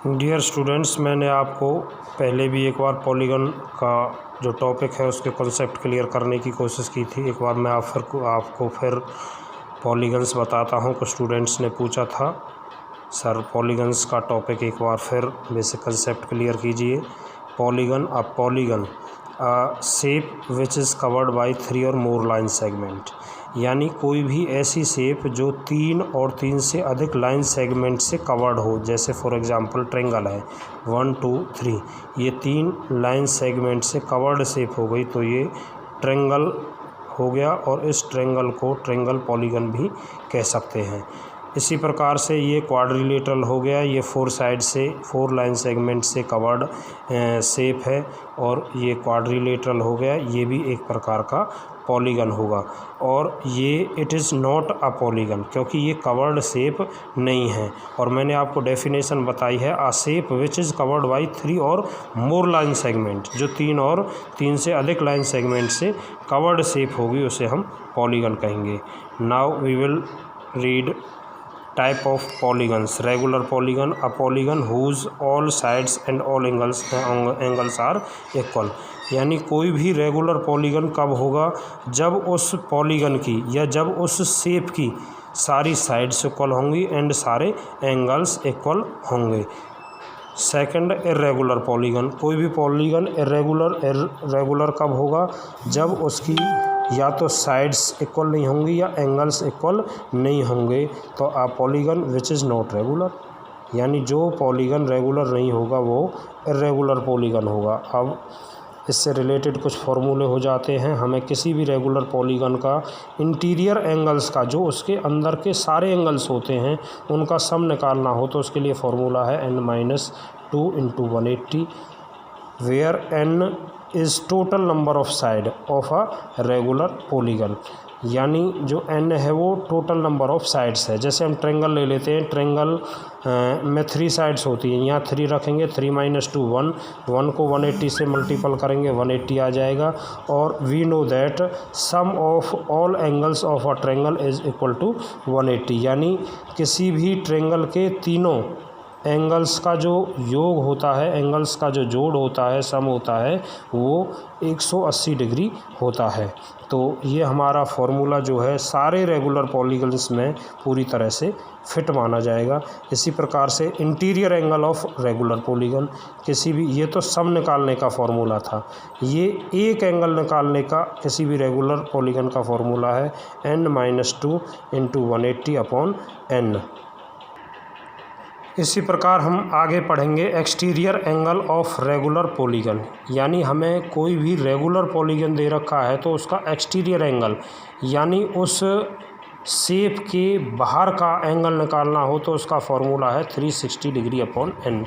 Dear students, मैंने आपको पहले भी एक बार पॉलीगन का जो टॉपिक है उसके कॉन्सेप्ट क्लियर करने की कोशिश की थी। एक बार मैं आपको फिर पॉलीगन्स बताता हूं। कुछ स्टूडेंट्स ने पूछा था सर पॉलीगन्स का टॉपिक एक बार फिर बेसिक कंसेप्ट क्लियर कीजिए। Polygon shape which is covered by 3 or more line segment, यानी कोई भी ऐसी शेप जो 3 और 3 से अधिक लाइन सेगमेंट से कवर्ड हो। जैसे फॉर एग्जांपल ट्रेंगल है 1 2 3, ये 3 लाइन सेगमेंट से कवर्ड शेप हो गई तो ये ट्रेंगल हो गया, और इस ट्रेंगल को ट्रेंगल पॉलीगन भी कह सकते हैं। इसी प्रकार से ये क्वाड्रिलेटरल हो गया, ये 4 साइड से 4 लाइन सेगमेंट से कवर्ड शेप है, और ये क्वाड्रिलेटरल हो गया, ये भी एक प्रकार का पॉलीगन होगा। और ये it is not a polygon, क्योंकि ये कवर्ड शेप नहीं है। और मैंने आपको डेफिनेशन बताई है, a shape which is covered by 3 or more line segment, जो 3 और 3 से अधिक लाइन सेगमेंट से कवर्ड शेप होगी उसे हम पॉलीगन कहेंगे। Now we will read type of polygons. Regular polygon, a polygon whose all sides and all angles are equal, यानी कोई भी रेगुलर पॉलीगन कब होगा, जब उस पॉलीगन की या जब उस शेप की सारी साइड्स इक्वल होंगी एंड सारे एंगल्स इक्वल होंगे। सेकंड, इर्रेगुलर पॉलीगन, कोई भी पॉलीगन इर्रेगुलर कब होगा, जब उसकी या तो साइड्स इक्वल नहीं होंगी या एंगल्स इक्वल नहीं होंगे, तो a polygon which is not regular, यानी जो पॉलीगन रेगुलर नहीं होगा वो इर्रेगुलर पॉलीगन होगा। अब इससे रिलेटेड कुछ फॉर्मूले हो जाते हैं। हमें किसी भी रेगुलर पॉलीगन का इंटीरियर एंगल्स का, जो उसके अंदर के सारे एंगल्स होते हैं, उनका सम निकालना हो तो उसके लिए फॉर्मूला है n-2 × 180, where n is total number of side of a regular polygon, यानी जो n है वो टोटल नंबर ऑफ साइड्स है। जैसे हम ट्रेंगल ले लेते हैं, ट्रेंगल में 3 साइड्स होती हैं, यहाँ 3 रखेंगे, 3 - 2 1 को 180 से मल्टीपल करेंगे 180 आ जाएगा। और we know that sum of all angles of a triangle is equal to 180, यानी किसी भी ट्रेंगल के तीनों एंगल्स का जो योग होता है, एंगल्स का जो जोड़ होता है, सम होता है, वो 180 डिग्री होता है। तो ये हमारा फॉर्मूला जो है सारे रेगुलर पॉलीगन्स में पूरी तरह से फिट माना जाएगा। इसी प्रकार से interior angle of regular polygon, किसी भी, ये तो सम निकालने का फॉर्मूला था, ये एक एंगल निकालने का किसी भी रेगुलर पॉलीगन का फॉर्मूला है n-2 × 180/n। इसी प्रकार हम आगे पढ़ेंगे exterior angle of regular polygon, यानी हमें कोई भी रेगुलर पॉलीगन दे रखा है तो उसका एक्सटीरियर एंगल, यानी उस शेप के बाहर का एंगल निकालना हो तो उसका फॉर्मूला है 360 डिग्री/n।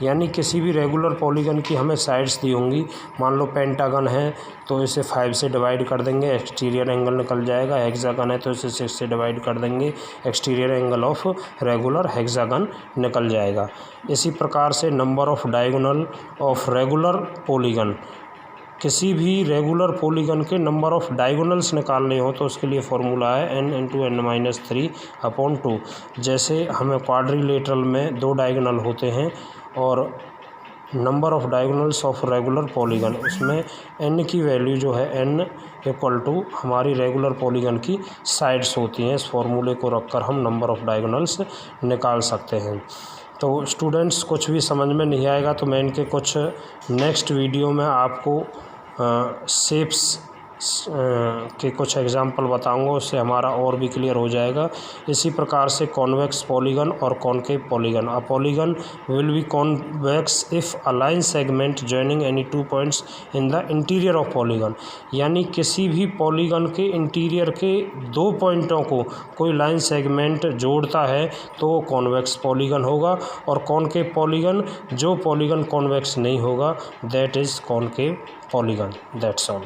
यानी किसी भी रेगुलर पॉलीगन की हमें साइड्स दी होंगी, मान लो पेंटागन है तो इसे 5 से डिवाइड कर देंगे, एक्सटीरियर एंगल निकल जाएगा। हेक्सागन है तो इसे 6 से डिवाइड कर देंगे, exterior angle of regular hexagon निकल जाएगा। इसी प्रकार से number of diagonal of regular polygon, किसी भी रेगुलर पॉलीगन के नंबर ऑफ डायगोनल्स निकालने हो तो उसके लिए फॉर्मूला है n × n-3/2। जैसे हमें क्वाड्रिलेटरल में 2 डायगोनल होते हैं और number of diagonals of regular polygon, उसमें n की वैल्यू जो है n = हमारी रेगुलर पॉलीगन की साइड्स होती हैं। इस फॉर्मूले को रखकर हम नंबर ऑफ डायगोनल्स निकाल सकते हैं। तो स्टूडेंट्स, कुछ भी समझ में नहीं आएगा तो मैं इनके कुछ नेक्स्ट वीडियो में आपको शेप्स के कुछ एग्जांपल बताऊंगा, उससे हमारा और भी क्लियर हो जाएगा। इसी प्रकार से कॉन्वेक्स पॉलीगन और concave polygon, a polygon will be convex if a line segment joining any 2 points in the interior of polygon, यानी किसी भी पॉलीगन के इंटीरियर के 2 पॉइंटों को कोई लाइन सेगमेंट जोड़ता है तो वो कॉन्वेक्स पॉलीगन होगा। और कॉनकेव पॉलीगन, जो पॉलीगन कॉन्वेक्स नहीं होगा, that is concave polygon. That's all.